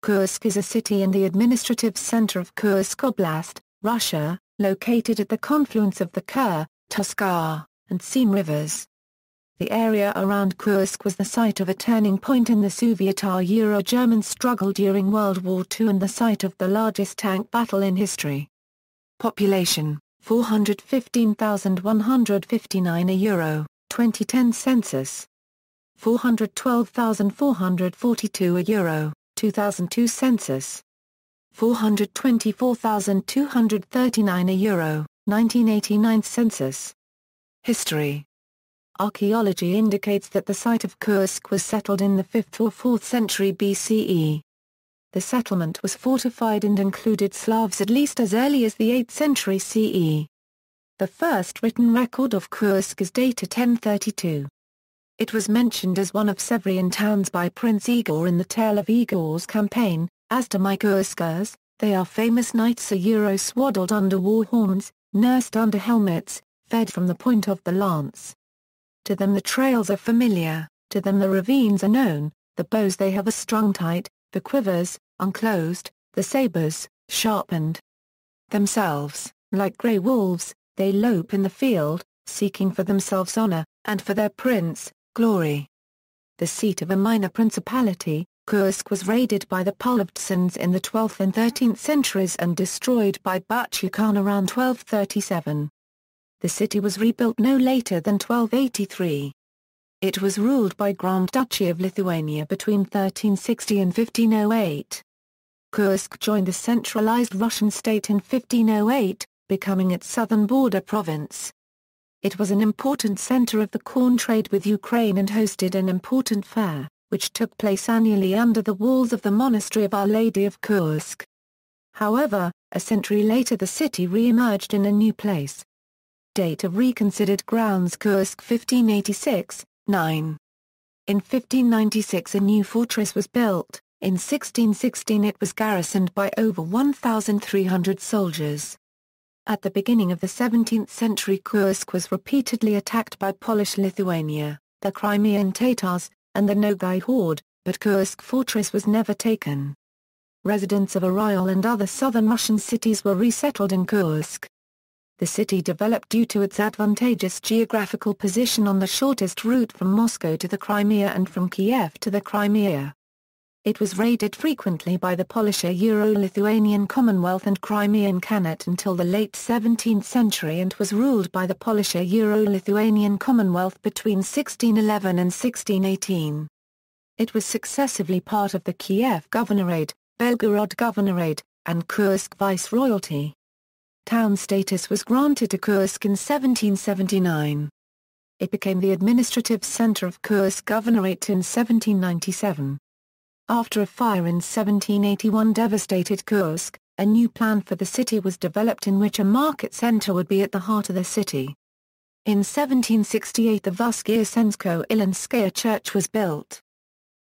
Kursk is a city and the administrative center of Kursk Oblast, Russia, located at the confluence of the Kur, Tuskar, and Seym Rivers. The area around Kursk was the site of a turning point in the Soviet-Euro-German struggle during World War II and the site of the largest tank battle in history. Population, 415,159 euro, 2010 census. 412,442 euro, 2002 census. 424,239 euro, 1989 census. History. Archaeology indicates that the site of Kursk was settled in the 5th or 4th century BCE. The settlement was fortified and included Slavs at least as early as the 8th century CE. The first written record of Kursk is dated 1032. It was mentioned as one of Severian towns by Prince Igor in the Tale of Igor's campaign. As to my Kurskers, they are famous knights swaddled under war horns, nursed under helmets, fed from the point of the lance. To them the trails are familiar, to them the ravines are known, the bows they have are strung tight, the quivers, unclosed, the sabres, sharpened. Themselves, like grey wolves, they lope in the field, seeking for themselves honor, and for their prince, glory. The seat of a minor principality, Kursk was raided by the Polovtsins in the 12th and 13th centuries and destroyed by Bachu Khan around 1237. The city was rebuilt no later than 1283. It was ruled by Grand Duchy of Lithuania between 1360 and 1508. Kursk joined the centralized Russian state in 1508, becoming its southern border province. It was an important center of the corn trade with Ukraine and hosted an important fair, which took place annually under the walls of the Monastery of Our Lady of Kursk. However, a century later the city re-emerged in a new place. Date of reconsidered grounds: Kursk 1586, 9. In 1596 a new fortress was built, in 1616 it was garrisoned by over 1,300 soldiers. At the beginning of the 17th century Kursk was repeatedly attacked by Polish Lithuania, the Crimean Tatars, and the Nogai Horde, but Kursk fortress was never taken. Residents of Oryol and other southern Russian cities were resettled in Kursk. The city developed due to its advantageous geographical position on the shortest route from Moscow to the Crimea and from Kiev to the Crimea. It was raided frequently by the Polish-Euro-Lithuanian Commonwealth and Crimean Khanate until the late 17th century and was ruled by the Polish-Euro-Lithuanian Commonwealth between 1611 and 1618. It was successively part of the Kiev Governorate, Belgorod Governorate, and Kursk Viceroyalty. Town status was granted to Kursk in 1779. It became the administrative center of Kursk Governorate in 1797. After a fire in 1781 devastated Kursk, a new plan for the city was developed in which a market center would be at the heart of the city. In 1768 the Voskresensko-Ilinskaya church was built.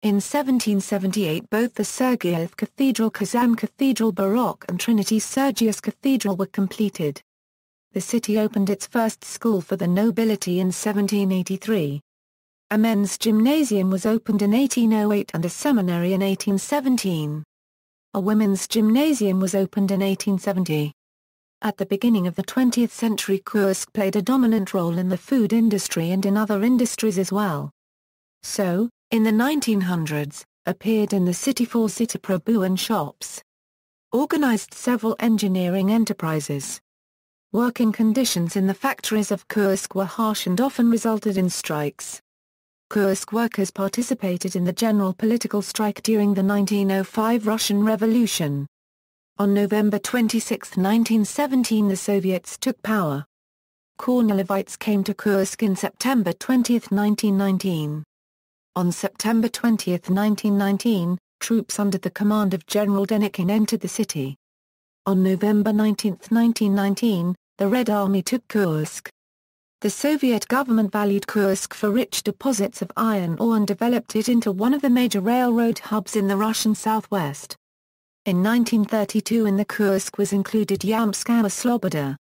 In 1778 both the Sergiev Cathedral Kazan Cathedral Baroque and Trinity Sergius Cathedral were completed. The city opened its first school for the nobility in 1783. A men's gymnasium was opened in 1808 and a seminary in 1817. A women's gymnasium was opened in 1870. At the beginning of the 20th century Kursk played a dominant role in the food industry and in other industries as well. So, in the 1900s, appeared in the city 4 Sitaprobuan shops. Organized several engineering enterprises. Working conditions in the factories of Kursk were harsh and often resulted in strikes. Kursk workers participated in the general political strike during the 1905 Russian Revolution. On November 26, 1917 the Soviets took power. Kornilovites came to Kursk in September 20, 1919. On September 20, 1919, troops under the command of General Denikin entered the city. On November 19, 1919, the Red Army took Kursk. The Soviet government valued Kursk for rich deposits of iron ore and developed it into one of the major railroad hubs in the Russian southwest. In 1932 in the Kursk was included Yamskaya Sloboda.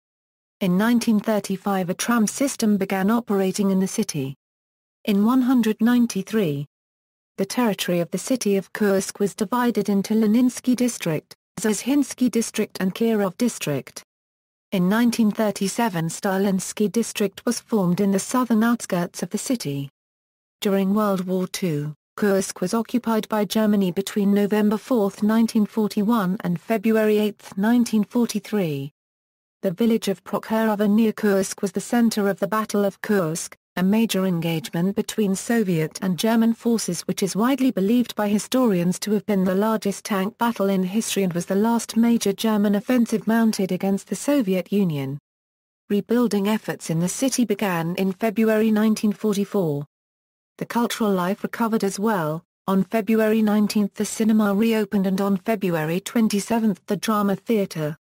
In 1935 a tram system began operating in the city. In 193, The territory of the city of Kursk was divided into Leninsky District, Zhezhinsky District and Kirov District. In 1937 Stalinsky District was formed in the southern outskirts of the city. During World War II, Kursk was occupied by Germany between November 4, 1941 and February 8, 1943. The village of Prokhorova near Kursk was the center of the Battle of Kursk, a major engagement between Soviet and German forces which is widely believed by historians to have been the largest tank battle in history and was the last major German offensive mounted against the Soviet Union. Rebuilding efforts in the city began in February 1944. The cultural life recovered as well. On February 19 the cinema reopened and on February 27 the drama theater.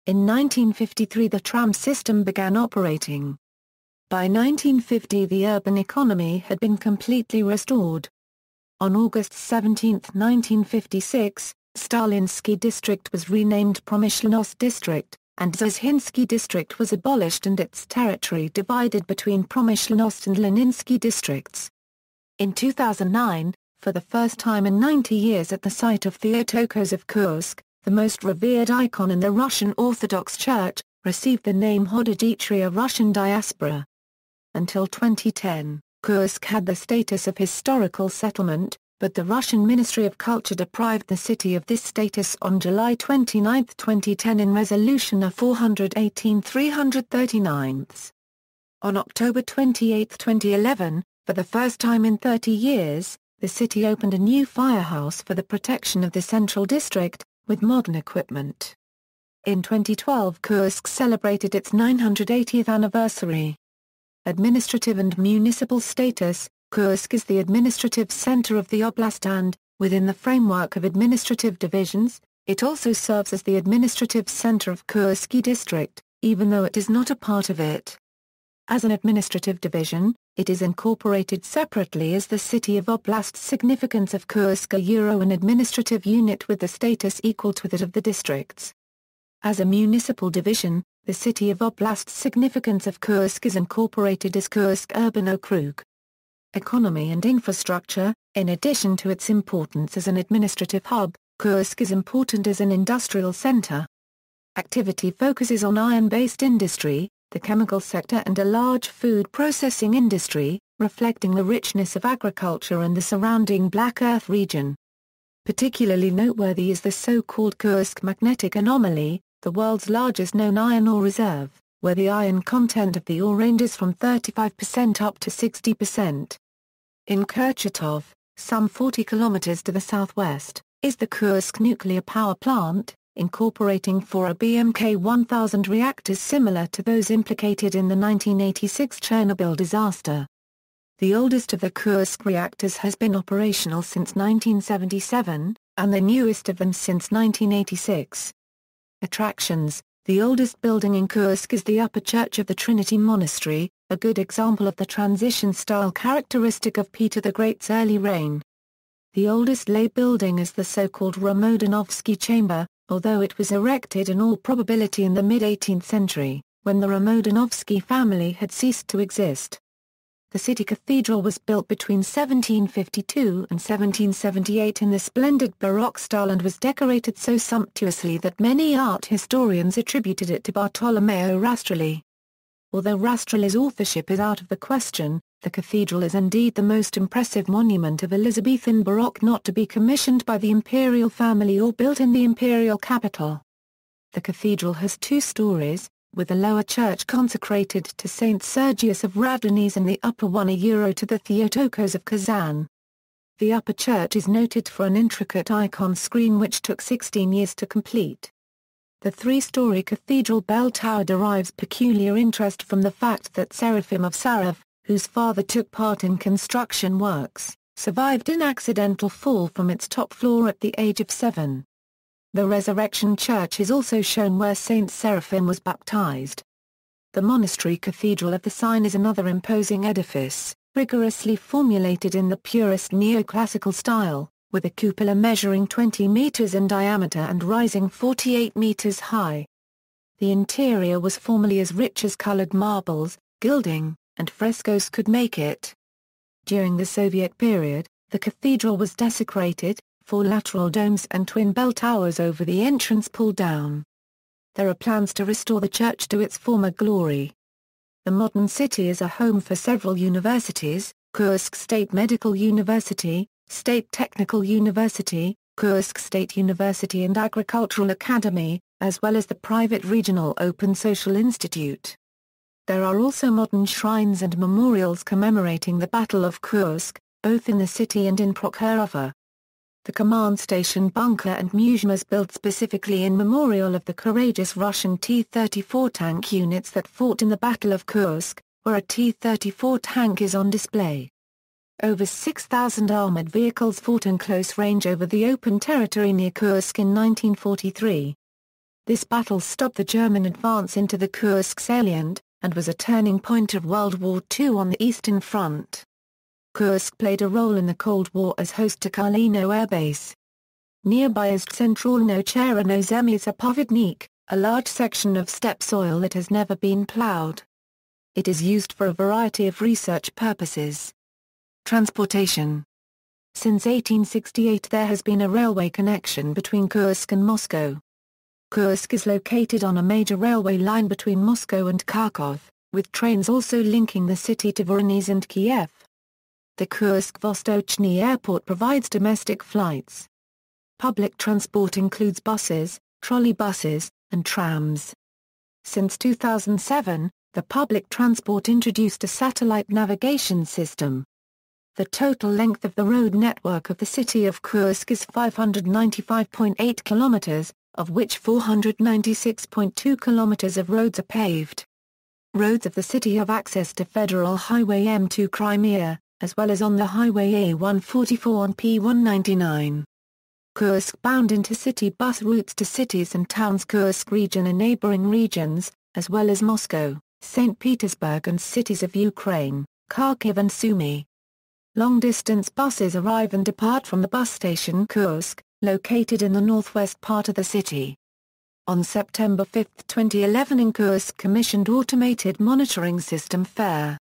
In 1953 the tram system began operating. By 1950 the urban economy had been completely restored. On August 17, 1956, Stalinsky District was renamed Promyshlenost District, and Zhezhinsky District was abolished and its territory divided between Promyshlenost and Leninsky districts. In 2009, for the first time in 90 years at the site of Theotokos of Kursk, the most revered icon in the Russian Orthodox Church, received the name Hodogetria Russian diaspora. Until 2010, Kursk had the status of historical settlement, but the Russian Ministry of Culture deprived the city of this status on July 29, 2010 in Resolution 418/339. On October 28, 2011, for the first time in 30 years, the city opened a new firehouse for the protection of the Central District, with modern equipment. In 2012 Kursk celebrated its 980th anniversary. Administrative and municipal status: Kursk is the administrative center of the oblast and, within the framework of administrative divisions, it also serves as the administrative center of Kursky District, even though it is not a part of it. As an administrative division, it is incorporated separately as the city of Oblast. Significance of Kursk: an administrative unit with the status equal to that of the districts. As a municipal division, the city of Oblast. Significance of Kursk is incorporated as Kursk Urban Okrug. Economy and infrastructure: in addition to its importance as an administrative hub, Kursk is important as an industrial center. Activity focuses on iron-based industry, the chemical sector and a large food processing industry, reflecting the richness of agriculture and the surrounding Black Earth region. Particularly noteworthy is the so-called Kursk magnetic anomaly, the world's largest known iron ore reserve, where the iron content of the ore ranges from 35% up to 60%. In Kurchatov, some 40 kilometers to the southwest, is the Kursk nuclear power plant, incorporating 4 BMK 1000 reactors similar to those implicated in the 1986 Chernobyl disaster. The oldest of the Kursk reactors has been operational since 1977, and the newest of them since 1986. Attractions: the oldest building in Kursk is the Upper Church of the Trinity Monastery, a good example of the transition style characteristic of Peter the Great's early reign. The oldest lay building is the so-called Romodanovsky Chamber, although it was erected in all probability in the mid-18th century, when the Romodanovsky family had ceased to exist. The city cathedral was built between 1752 and 1778 in the splendid Baroque style and was decorated so sumptuously that many art historians attributed it to Bartolomeo Rastrelli. Although Rastrelli's authorship is out of the question, the cathedral is indeed the most impressive monument of Elizabethan Baroque not to be commissioned by the imperial family or built in the imperial capital. The cathedral has 2 stories, with the lower church consecrated to Saint Sergius of Radonez and the upper one to the Theotokos of Kazan. The upper church is noted for an intricate icon screen which took 16 years to complete. The 3-story cathedral bell tower derives peculiar interest from the fact that Seraphim of Sarov, whose father took part in construction works, survived an accidental fall from its top floor at the age of 7. The Resurrection Church is also shown where Saint Seraphim was baptized. The Monastery Cathedral of the Sign is another imposing edifice, rigorously formulated in the purest neoclassical style, with a cupola measuring 20 meters in diameter and rising 48 meters high. The interior was formerly as rich as colored marbles, gilding, and frescoes could make it. During the Soviet period, The cathedral was desecrated, 4 lateral domes and twin bell towers over the entrance pulled down. There are plans to restore the church to its former glory. The modern city is a home for several universities: Kursk State Medical University, State Technical University, Kursk State University and Agricultural Academy, as well as the private regional Open Social Institute. There are also modern shrines and memorials commemorating the Battle of Kursk, both in the city and in Prokhorovka. The command station bunker and museum is built specifically in memorial of the courageous Russian T-34 tank units that fought in the Battle of Kursk, where a T-34 tank is on display. Over 6,000 armored vehicles fought in close range over the open territory near Kursk in 1943. This battle stopped the German advance into the Kursk salient, and was a turning point of World War II on the Eastern Front. Kursk played a role in the Cold War as host to Karlino Air Base. Nearby is Centralno Cherno Zemlya, a large section of steppe soil that has never been plowed. It is used for a variety of research purposes. Transportation. Since 1868 there has been a railway connection between Kursk and Moscow. Kursk is located on a major railway line between Moscow and Kharkov, with trains also linking the city to Voronezh and Kiev. The Kursk-Vostochny Airport provides domestic flights. Public transport includes buses, trolleybuses, and trams. Since 2007, the public transport introduced a satellite navigation system. The total length of the road network of the city of Kursk is 595.8 kilometers, of which 496.2 kilometers of roads are paved. Roads of the city have access to Federal Highway M2 Crimea, as well as on the Highway A144 on P199. Kursk-bound intercity bus routes to cities and towns Kursk region and neighboring regions, as well as Moscow, St. Petersburg and cities of Ukraine, Kharkiv and Sumy. Long-distance buses arrive and depart from the bus station Kursk, located in the northwest part of the city. On September 5, 2011 Kursk commissioned automated monitoring system FAIR.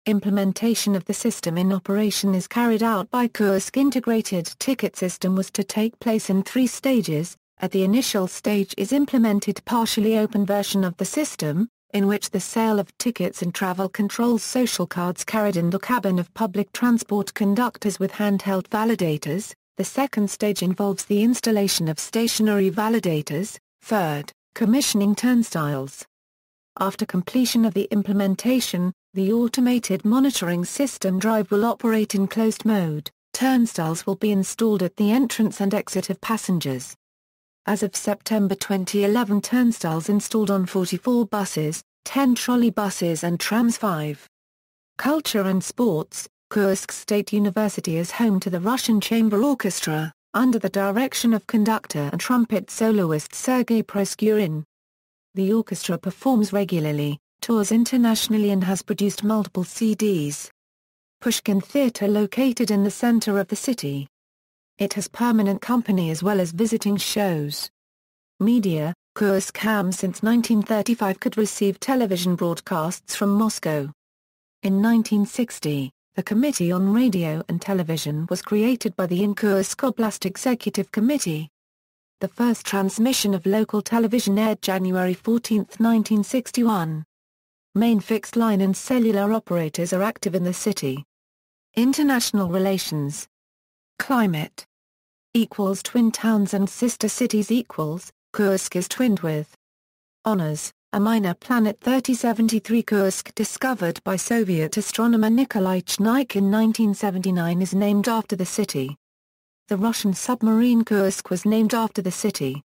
Implementation of the system in operation is carried out by Kursk Integrated Ticket System was to take place in 3 stages. At the initial stage is implemented partially open version of the system, in which the sale of tickets and travel controls social cards carried in the cabin of public transport conductors with handheld validators. The second stage involves the installation of stationary validators. Third, commissioning turnstiles. After completion of the implementation, the automated monitoring system drive will operate in closed mode. Turnstiles will be installed at the entrance and exit of passengers. As of September 2011, turnstiles installed on 44 buses, 10 trolley buses and trams 5. Culture and sports. Kursk State University is home to the Russian Chamber Orchestra, under the direction of conductor and trumpet soloist Sergei Proskurin. The orchestra performs regularly, tours internationally and has produced multiple CDs. Pushkin Theatre located in the center of the city. It has permanent company as well as visiting shows. Media. Kursk Ham since 1935 could receive television broadcasts from Moscow. In 1960, the Committee on Radio and Television was created by the Kursk Oblast Executive Committee. The first transmission of local television aired January 14, 1961. Main fixed line and cellular operators are active in the city. International relations. Climate. Twin towns and sister cities Kursk is twinned with. Honors. A minor planet 3073 Kursk discovered by Soviet astronomer Nikolai Chnaik in 1979 is named after the city. The Russian submarine Kursk was named after the city.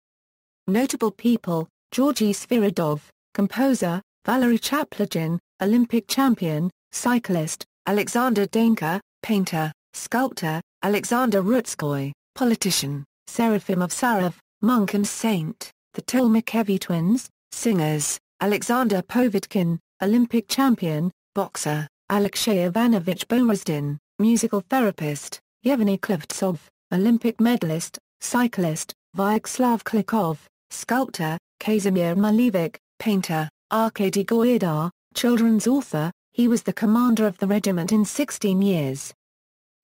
Notable people: Georgy Sviridov, composer; Valery Chaplygin, Olympic champion, cyclist; Alexander Danka, painter, sculptor; Alexander Rutskoy, politician; Serafimov Sarov, monk and saint; the Tolmachevi twins, singers; Alexander Povidkin, Olympic champion, boxer; Alexey Ivanovich Borozdin, musical therapist; Yevgeny Klevtsov, Olympic medalist, cyclist; Vyacheslav Klikov, sculptor; Kazimir Malevich, painter; Arkady Goyadar, children's author. He was the commander of the regiment in 16 years.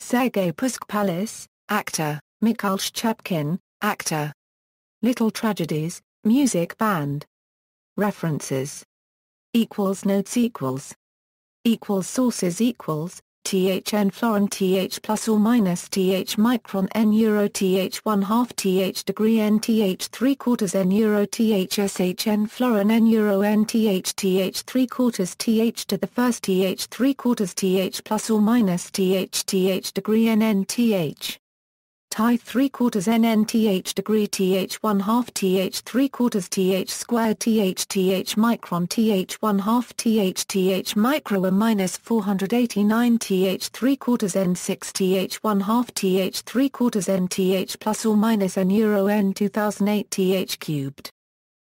Sergei Puskpalis, actor. Mikhail Shchepkin, actor. Little Tragedies, music band. References. Notes sources THN Florin TH plus or minus TH micron N euro TH 1/2 TH degree N TH 3/4 N euro TH SHN Florin N euro N TH TH 3/4 TH to the first TH 3/4 TH plus or minus TH TH degree N N TH Pi 3/4 N TH degree TH 1/2 TH 3/4 TH squared TH TH micron TH 1/2 TH TH micro a minus 489 TH 3/4 N 6 TH 1/2 TH 3/4 N TH plus or minus N euro N 2008 TH cubed.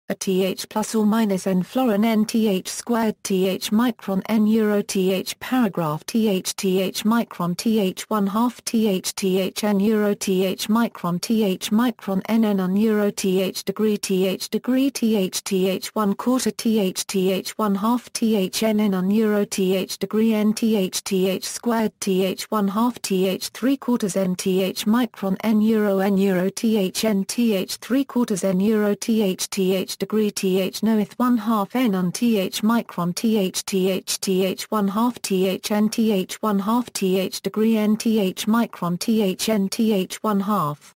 A TH plus or minus N florin N TH squared TH micron N euro TH paragraph TH TH micron TH 1/2 TH TH N euro TH micron N N euro TH degree TH TH 1/4 TH TH 1/2 TH N N euro TH degree N TH TH squared TH 1/2 TH 3/4 N TH micron N euro TH N TH 3/4 N euro TH TH degree TH knoweth 1/2 N on TH micron TH TH 1/2 TH N TH 1/2 TH degree N TH micron TH N TH 1/2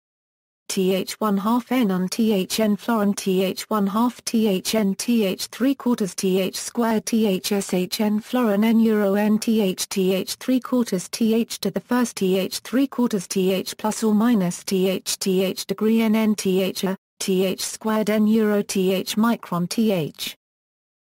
TH 1/2 N on TH N florin TH 1/2 TH N TH 3/4 TH squared TH SHN florin N euro N TH TH 3/4 TH to the first TH 3/4 TH plus or minus TH TH degree N N TH a TH squared N euro TH micron TH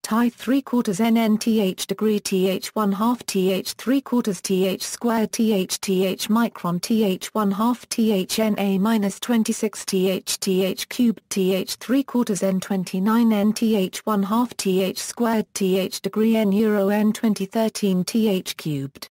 Pi 3/4 N N TH degree TH 1/2 TH 3/4 TH squared TH TH micron TH 1/2 TH N A minus 26 TH TH cubed TH 3/4 N 29 N TH 1/2 TH squared TH degree N euro N 2013 TH cubed.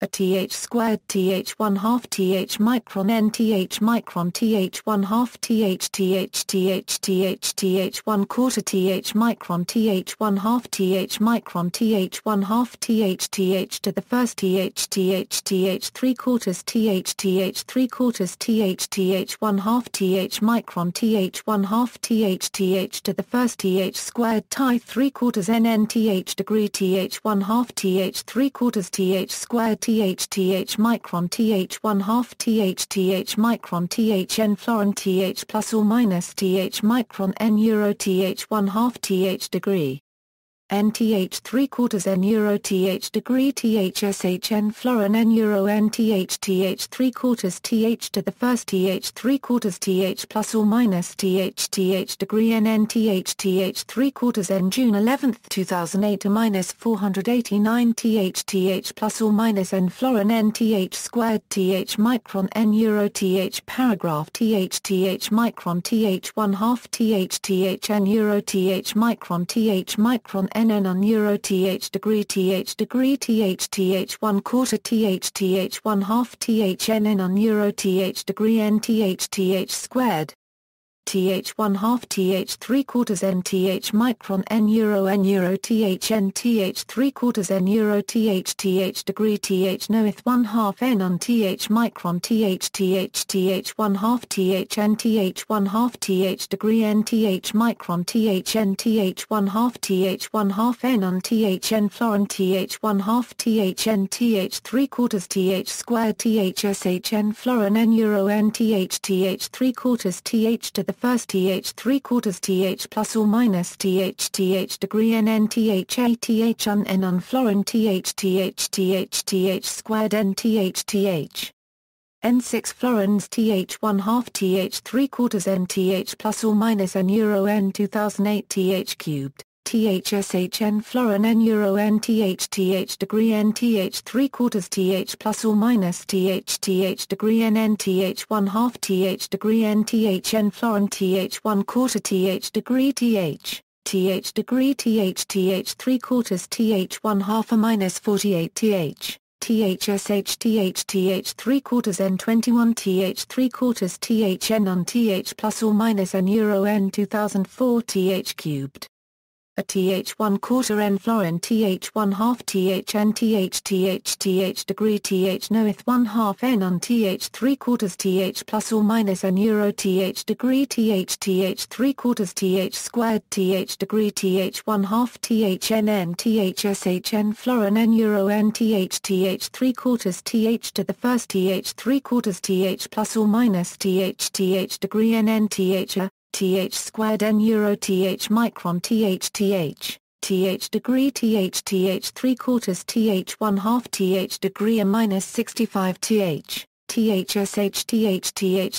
A TH squared TH 1/2 TH micron N TH micron TH 1/2 TH TH TH TH TH 1/4 TH micron TH 1/2 TH micron TH 1/2 TH TH to the first TH TH TH 3/4 TH TH 3/4 TH TH 1/2 TH micron TH 1/2 TH TH to the first TH squared Pi 3/4 N N TH degree TH 1/2 TH 3/4 TH squared TH TH micron TH 1/2 TH TH micron TH N florin TH plus or minus TH micron N euro TH 1/2 TH degree N TH 3/4 N euro TH degree TH SHN florin N euro N TH TH 3/4 TH to the first TH 3/4 TH plus or minus TH TH degree N N TH TH 3/4 N June 11, 2008 a minus 489 TH TH plus or minus N florin N TH squared TH micron N euro TH paragraph TH TH micron TH 1/2 TH TH N euro TH micron N N on euro TH degree TH TH 1/4 TH TH 1/2 TH N N on euro TH degree N TH TH squared TH 1/2 TH 3/4 N TH micron N euro TH N TH 3/4 N euro TH TH degree TH knoweth 1/2 N on TH micron TH TH 1/2 TH N TH 1/2 TH degree N TH micron TH N TH 1/2 TH 1/2 N on TH N florin TH 1/2 TH N TH 3/4 TH squared TH SHN florin N euro N TH TH 3/4 TH to the first TH 3/4 TH plus or minus TH TH degree N N TH A TH on N on florin TH TH squared N TH TH N 6 florins TH 1/2 TH 3/4 N TH plus or minus N euro N 2008 TH cubed TH SHN florin N euro N TH TH degree N TH 3/4 TH plus or minus TH TH degree N N TH 1/2 TH degree N TH N florin TH 1/4 TH degree TH degree TH TH 3/4 TH 1/2 a minus 48 TH TH TH 3/4 N 21 TH 3/4 TH N on TH plus or minus N euro N 2004 TH cubed A th1 quarter n florin th1 half thn th degree th knoweth 1 half n on th 3 quarters th plus or minus n euro th degree th 3 quarters th squared th degree th 1 half thn n thshn florin n euro n th 3 quarters th to the first th 3 quarters th plus or minus th degree n n th squared n euro th micron th degree th 3 quarters th 1 half th degree a minus 65 thsh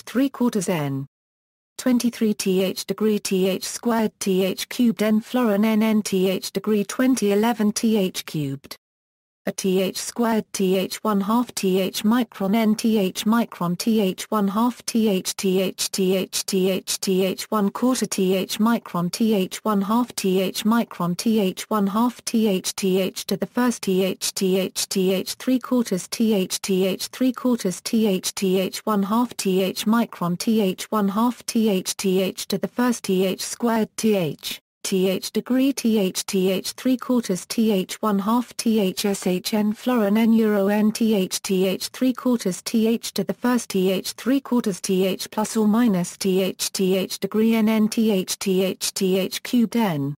3 quarters n 23 th degree th squared th cubed n florin n n th degree 2011 th cubed. A th squared th 1 half th micron n th micron th 1 half th 1 quarter th micron th 1 half th micron th 1 half th to the first th 3 quarters th 3 quarters th 1 half th micron th 1 half th to the first th squared th degree th 3 quarters th 1 half thshn florin n euro n th 3 quarters th to the first th 3 quarters th plus or minus th degree n n th cubed n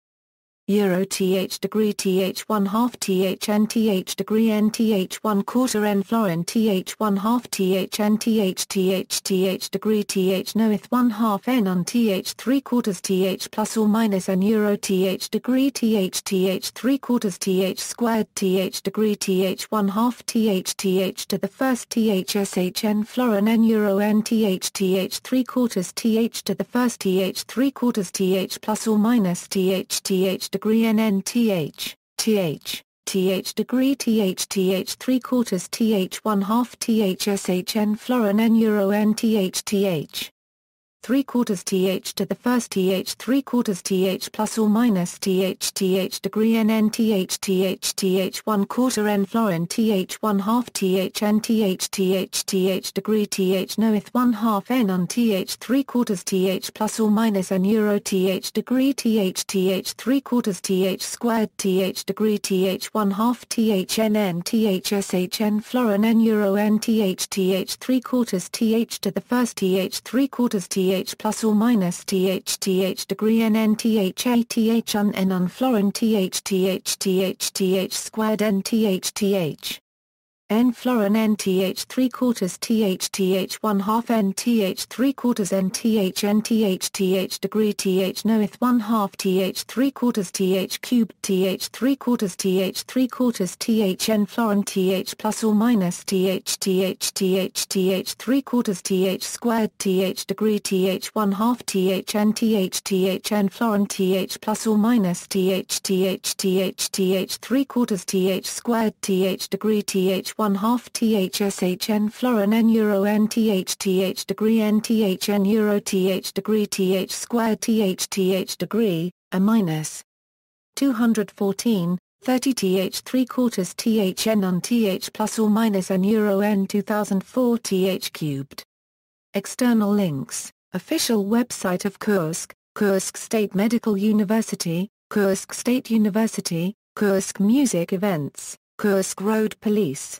euro th degree th 1 half thn th degree n th 1 quarter n florin th 1 half thn th degree th knoweth 1 half n on th 3 quarters th plus or minus n euro th degree th 3 quarters th squared th degree th 1 half th to the first thshn florin n euro n th 3 quarters th to the first th 3 quarters th plus or minus th degree n n th degree th 3 quarters th 1 half thshn florin n euro n th 3 quarters th to the first th 3 quarters th plus or minus th degree n n th 1 quarter n florin th 1 half thn th degree th knoweth 1 half n on th 3 quarters th plus or minus n euro th degree th 3 quarters th squared th degree th 1 half thn n thshn florin n euro n th 3 quarters th to the first th 3 quarters th plus or minus th degree n n th on n on florin th squared n n florin n th 3 quarters th 1 half n th 3 quarters n th degree th knoweth 1 half th 3 quarters th cubed th 3 quarters th 3 quarters th n florin th plus or minus th 3 quarters th squared th degree th 1 half th n florin th plus or minus th 3 quarters th squared th degree th 1 half thshn florin n euro n th degree n euro th degree th squared th degree, a minus 214, 30 th 3 quarters thn on th plus or minus n euro n 2004 th cubed. External links, official website of Kursk, Kursk State Medical University, Kursk State University, Kursk Music Events, Kursk Road Police.